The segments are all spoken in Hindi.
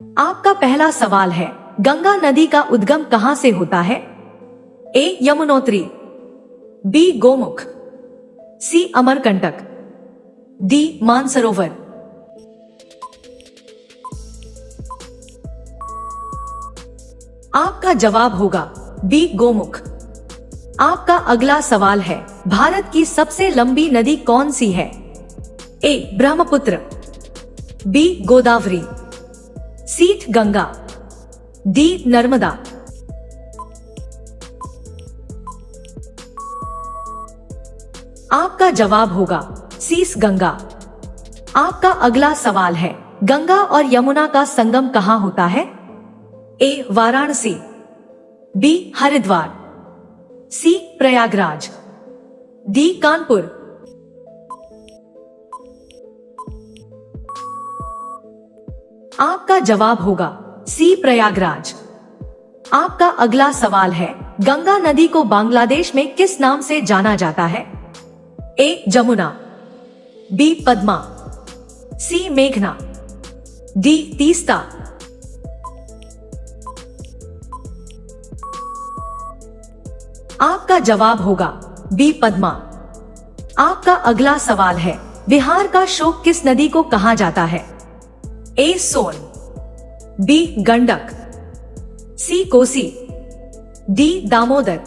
आपका पहला सवाल है, गंगा नदी का उद्गम कहां से होता है? ए यमुनोत्री, बी गोमुख, सी अमरकंटक, डी मानसरोवर। आपका जवाब होगा बी गोमुख। आपका अगला सवाल है, भारत की सबसे लंबी नदी कौन सी है? ए ब्रह्मपुत्र, बी गोदावरी, सी गंगा, डी नर्मदा। आपका जवाब होगा सी गंगा। आपका अगला सवाल है, गंगा और यमुना का संगम कहां होता है? ए वाराणसी, बी हरिद्वार, सी प्रयागराज, डी कानपुर। आपका जवाब होगा सी प्रयागराज। आपका अगला सवाल है, गंगा नदी को बांग्लादेश में किस नाम से जाना जाता है? ए जमुना, बी पद्मा, सी मेघना, डी तीस्ता। आपका जवाब होगा बी पद्मा। आपका अगला सवाल है, बिहार का शोक किस नदी को कहा जाता है? ए सोन, बी गंडक, सी कोसी, डी दामोदर।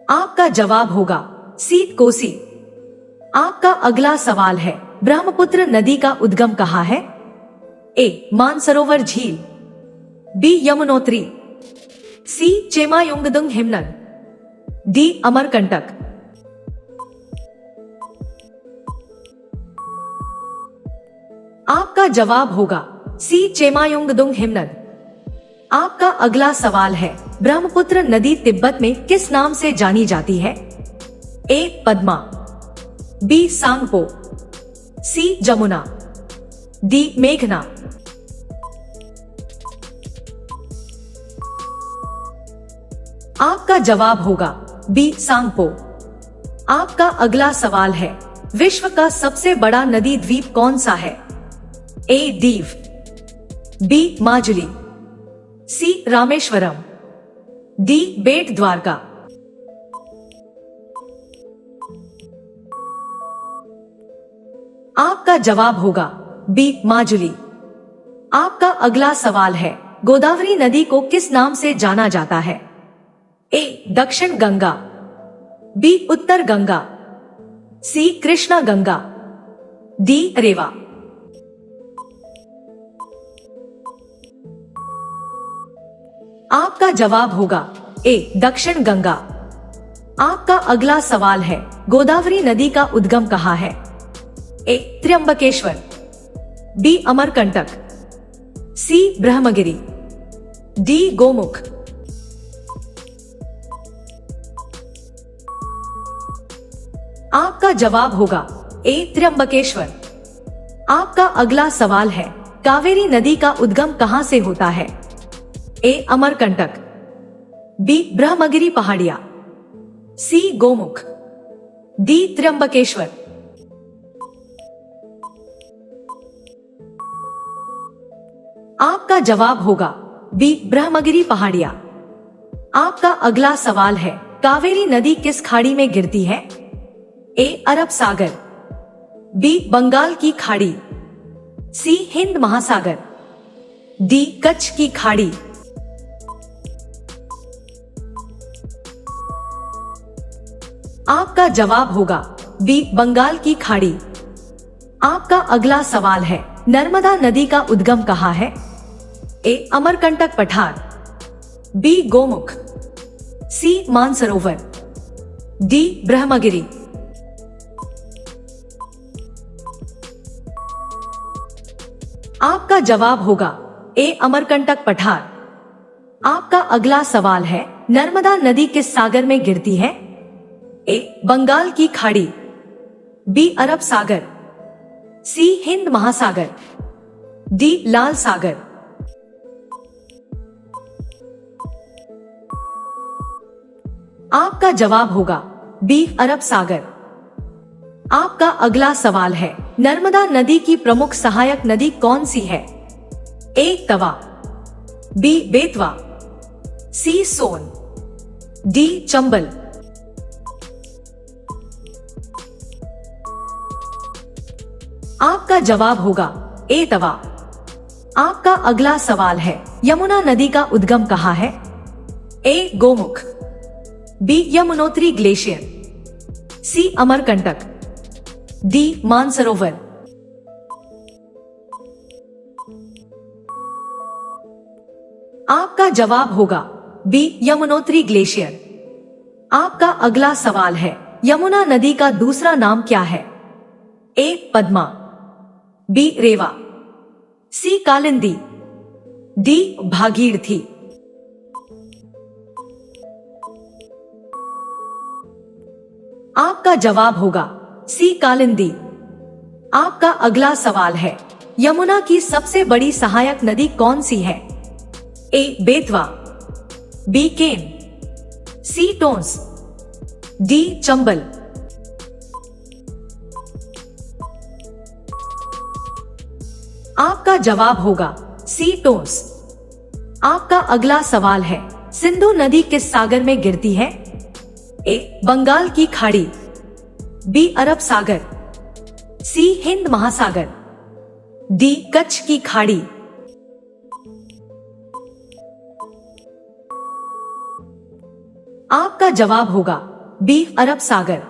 आपका जवाब होगा सी कोसी। आपका अगला सवाल है, ब्रह्मपुत्र नदी का उद्गम कहां है? ए मानसरोवर झील, बी यमुनोत्री, सी चेमायुंगदुंग हिमनद, डी अमरकंटक। आपका जवाब होगा सी चेमायुंगदुंग हिमनद। आपका अगला सवाल है, ब्रह्मपुत्र नदी तिब्बत में किस नाम से जानी जाती है? ए पद्मा, बी सांगपो, सी जमुना, डी मेघना। आपका जवाब होगा बी सांगपो। आपका अगला सवाल है, विश्व का सबसे बड़ा नदी द्वीप कौन सा है? ए दीव, बी माजुली, सी रामेश्वरम, डी बेट द्वारका। आपका जवाब होगा बी माजुली। आपका अगला सवाल है, गोदावरी नदी को किस नाम से जाना जाता है? ए दक्षिण गंगा, बी उत्तर गंगा, सी कृष्णा गंगा, डी रेवा। आपका जवाब होगा ए दक्षिण गंगा। आपका अगला सवाल है, गोदावरी नदी का उद्गम कहां है? ए त्र्यंबकेश्वर, बी अमरकंटक, सी ब्रह्मगिरी, डी गोमुख। आपका जवाब होगा ए त्र्यंबकेश्वर। आपका अगला सवाल है, कावेरी नदी का उद्गम कहां से होता है? ए अमरकंटक, बी ब्रह्मगिरी पहाड़िया, सी गोमुख, डी त्र्यंबकेश्वर। आपका जवाब होगा बी ब्रह्मगिरी पहाड़िया। आपका अगला सवाल है, कावेरी नदी किस खाड़ी में गिरती है? ए अरब सागर, बी बंगाल की खाड़ी, सी हिंद महासागर, डी कच्छ की खाड़ी। आपका जवाब होगा बी बंगाल की खाड़ी। आपका अगला सवाल है, नर्मदा नदी का उद्गम कहां है? ए अमरकंटक पठार, बी गोमुख, सी मानसरोवर, डी ब्रह्मगिरी। आपका जवाब होगा ए अमरकंटक पठार। आपका अगला सवाल है, नर्मदा नदी किस सागर में गिरती है? ए बंगाल की खाड़ी, बी अरब सागर, सी हिंद महासागर, डी लाल सागर। आपका जवाब होगा बी अरब सागर। आपका अगला सवाल है, नर्मदा नदी की प्रमुख सहायक नदी कौन सी है? ए तवा, बी बेतवा, सी सोन, डी चंबल। आपका जवाब होगा ए तवा। आपका अगला सवाल है, यमुना नदी का उद्गम कहाँ है? ए गोमुख, बी यमुनोत्री ग्लेशियर, सी अमरकंटक, डी मानसरोवर। आपका जवाब होगा बी यमुनोत्री ग्लेशियर। आपका अगला सवाल है, यमुना नदी का दूसरा नाम क्या है? ए पद्मा, बी रेवा, सी कालिंदी, डी भागीरथी। आपका जवाब होगा सी कालिंदी। आपका अगला सवाल है, यमुना की सबसे बड़ी सहायक नदी कौन सी है? ए बेतवा, बी केन, सी टोंस, डी चंबल। आपका जवाब होगा सी टोंस। आपका अगला सवाल है, सिंधु नदी किस सागर में गिरती है? ए बंगाल की खाड़ी, बी अरब सागर, सी हिंद महासागर, डी कच्छ की खाड़ी। आपका जवाब होगा बी अरब सागर।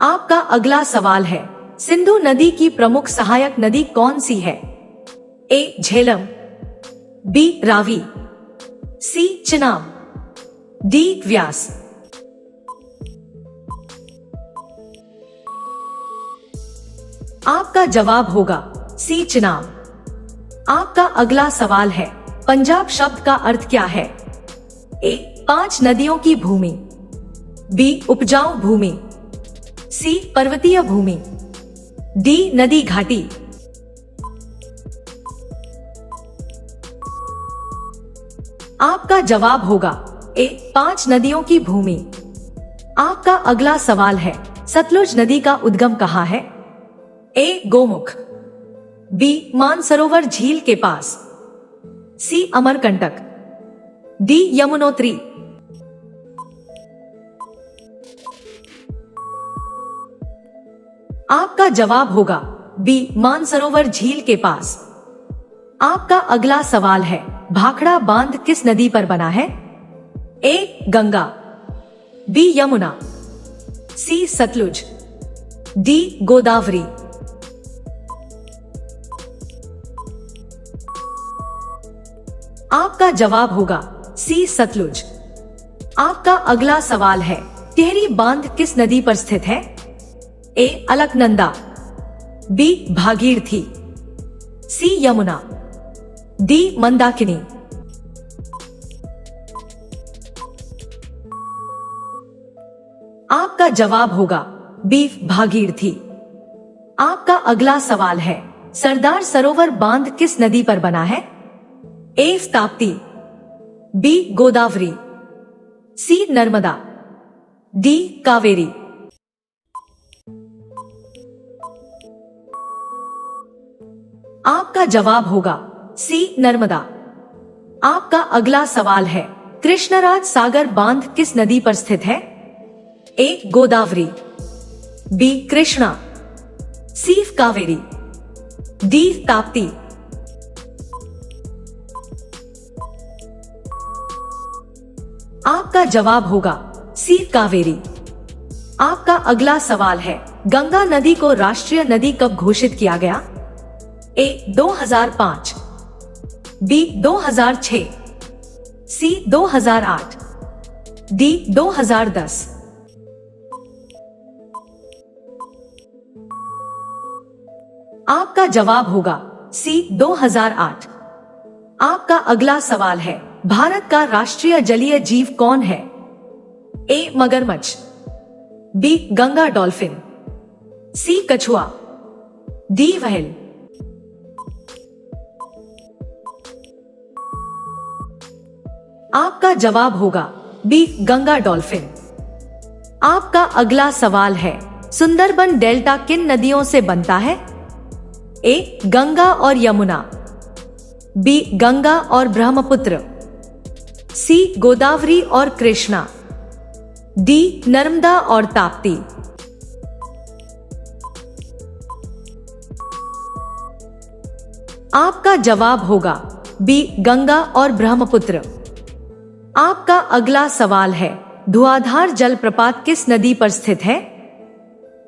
आपका अगला सवाल है, सिंधु नदी की प्रमुख सहायक नदी कौन सी है? ए झेलम, बी रावी, सी चिनाब, डी व्यास। आपका जवाब होगा सी चिनाब। आपका अगला सवाल है, पंजाब शब्द का अर्थ क्या है? ए 5 नदियों की भूमि, बी उपजाऊ भूमि, सी पर्वतीय भूमि, डी नदी घाटी। आपका जवाब होगा ए 5 नदियों की भूमि। आपका अगला सवाल है, सतलुज नदी का उद्गम कहाँ है? ए गोमुख, बी मानसरोवर झील के पास, सी अमरकंटक, डी यमुनोत्री। आपका जवाब होगा बी मानसरोवर झील के पास। आपका अगला सवाल है, भाखड़ा बांध किस नदी पर बना है? ए गंगा, बी यमुना, सी सतलुज, डी गोदावरी। आपका जवाब होगा सी सतलुज। आपका अगला सवाल है, टिहरी बांध किस नदी पर स्थित है? ए अलकनंदा, बी भागीरथी, सी यमुना, डी मंदाकिनी। आपका जवाब होगा बी भागीरथी। आपका अगला सवाल है, सरदार सरोवर बांध किस नदी पर बना है? ए ताप्ती, बी गोदावरी, सी नर्मदा, डी कावेरी। आपका जवाब होगा सी नर्मदा। आपका अगला सवाल है, कृष्णराज सागर बांध किस नदी पर स्थित है? ए गोदावरी, बी कृष्णा, सी कावेरी, डी ताप्ती। आपका जवाब होगा सी कावेरी। आपका अगला सवाल है, गंगा नदी को राष्ट्रीय नदी कब घोषित किया गया? ए 2005, बी 2006, सी 2008, डी 2010। आपका जवाब होगा सी 2008। आपका अगला सवाल है, भारत का राष्ट्रीय जलीय जीव कौन है? ए मगरमच्छ, बी गंगा डॉल्फिन, सी कछुआ, डी व्हेल। आपका जवाब होगा बी गंगा डॉल्फिन। आपका अगला सवाल है, सुंदरबन डेल्टा किन नदियों से बनता है? ए. गंगा और यमुना, बी. गंगा और ब्रह्मपुत्र, सी. गोदावरी और कृष्णा, डी. नर्मदा और ताप्ती। आपका जवाब होगा बी. गंगा और ब्रह्मपुत्र। आपका अगला सवाल है, धुआंधार जलप्रपात किस नदी पर स्थित है?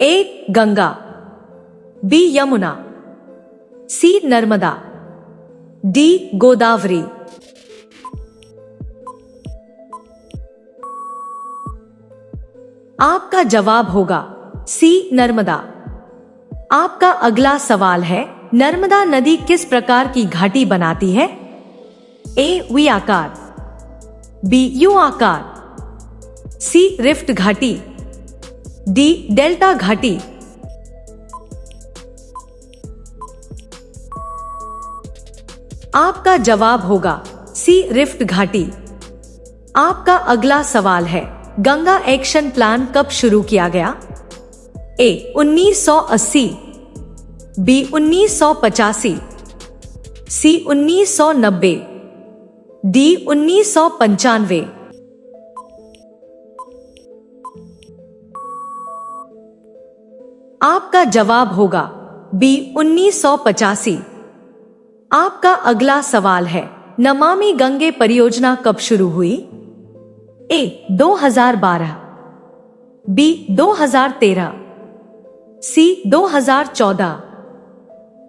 ए. गंगा, बी. यमुना, सी. नर्मदा, डी. गोदावरी। आपका जवाब होगा सी. नर्मदा। आपका अगला सवाल है, नर्मदा नदी किस प्रकार की घाटी बनाती है? ए. वी आकार, बी. यू आकार, सी. रिफ्ट घाटी, डी. डेल्टा घाटी। आपका जवाब होगा सी. रिफ्ट घाटी। आपका अगला सवाल है, गंगा एक्शन प्लान कब शुरू किया गया? ए. 1980, बी. 1985, सी. 1990, डी. 1995। आपका जवाब होगा बी. 1985। आपका अगला सवाल है, नमामि गंगे परियोजना कब शुरू हुई? ए. 2012, बी. 2013, सी. 2014,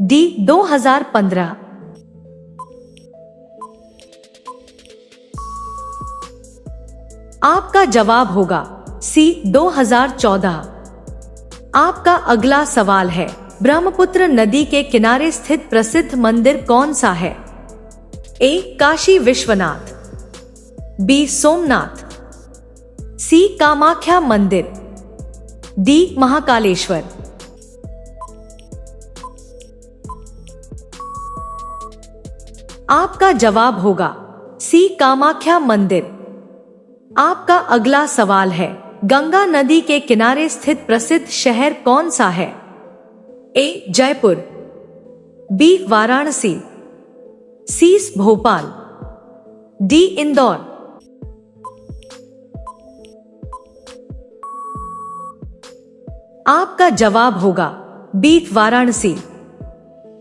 डी. 2015। आपका जवाब होगा सी. 2014। आपका अगला सवाल है, ब्रह्मपुत्र नदी के किनारे स्थित प्रसिद्ध मंदिर कौन सा है? ए. काशी विश्वनाथ, बी. सोमनाथ, सी. कामाख्या मंदिर, डी. महाकालेश्वर। आपका जवाब होगा सी. कामाख्या मंदिर। आपका अगला सवाल है, गंगा नदी के किनारे स्थित प्रसिद्ध शहर कौन सा है? ए. जयपुर, बी. वाराणसी, सी. भोपाल, डी. इंदौर। आपका जवाब होगा बी. वाराणसी।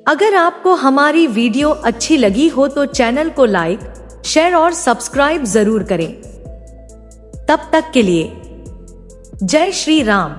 अगर आपको हमारी वीडियो अच्छी लगी हो तो चैनल को लाइक, शेयर और सब्सक्राइब जरूर करें। तब तक के लिए जय श्री राम।